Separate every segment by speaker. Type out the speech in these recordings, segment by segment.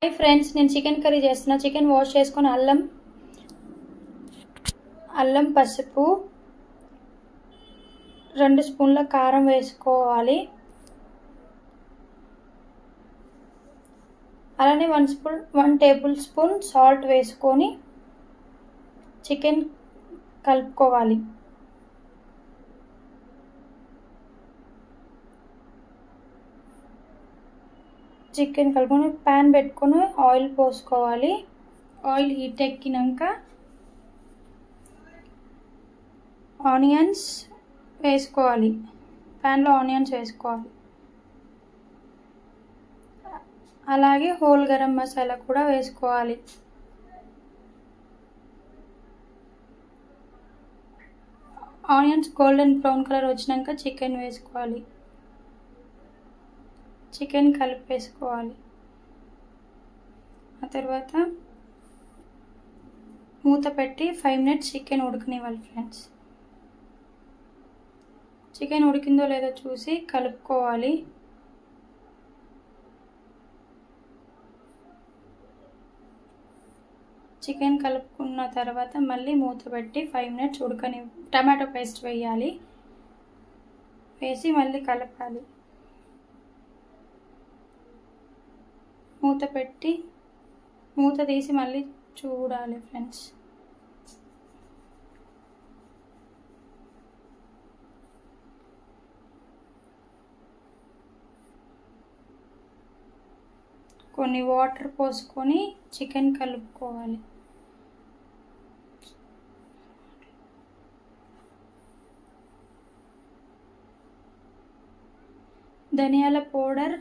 Speaker 1: Hi friends, నేను chicken curry చేస్తున్నా. Chicken wash చేసుకొని అల్లం పసుపు 2 స్పూన్ల కారం వేసుకోవాలి. అలానే 1 టేబుల్ స్పూన్ సాల్ట్ వేసుకొని చికెన్ కలుపుకోవాలి. చికెన్ కలుపుకొని ప్యాన్ పెట్టుకొని ఆయిల్ పోసుకోవాలి. ఆయిల్ హీట్ ఎక్కినాక ఆనియన్స్ వేసుకోవాలి. ప్యాన్లో ఆనియన్స్ వేసుకోవాలి. అలాగే హోల్ గరం మసాలా కూడా వేసుకోవాలి. ఆనియన్స్ గోల్డెన్ బ్రౌన్ కలర్ వచ్చినాక చికెన్ వేసుకోవాలి. చికెన్ కలిపేసుకోవాలి. ఆ తర్వాత మూత పెట్టి 5 మినిట్స్ చికెన్ ఉడకనివ్వాలి. ఫ్రెండ్స్, చికెన్ ఉడికిందో లేదో చూసి కలుపుకోవాలి. చికెన్ కలుపుకున్న తర్వాత మళ్ళీ మూత పెట్టి 5 మినిట్స్ టమాటో పేస్ట్ వేయాలి. వేసి మళ్ళీ కలపాలి. మూత తీసి మళ్ళీ చూడాలి. ఫ్రెండ్స్, కొన్ని వాటర్ పోసుకొని చికెన్ కలుపుకోవాలి. ధనియాల పౌడర్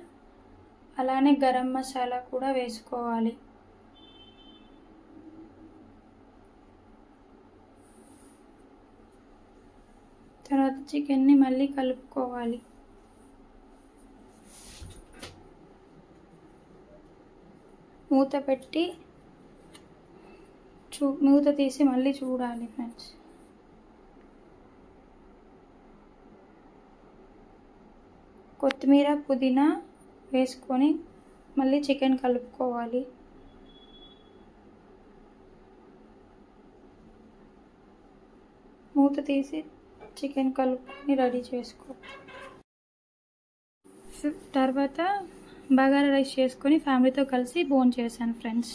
Speaker 1: అలానే గరం మసాలా కూడా వేసుకోవాలి. తర్వాత చికెన్ని మళ్ళీ కలుపుకోవాలి. మూత పెట్టి మూత తీసి మళ్ళీ చూడాలి. ఫ్రెండ్స్, కొత్తిమీర పుదీనా వేసుకొని మళ్ళీ చికెన్ కలుపుకోవాలి. మూత తీసి చికెన్ కలుపుకొని రెడీ చేసుకోవాలి. తర్వాత బగారా రైస్ చేసుకొని ఫ్యామిలీతో కలిసి భోంచేసాను. ఫ్రెండ్స్.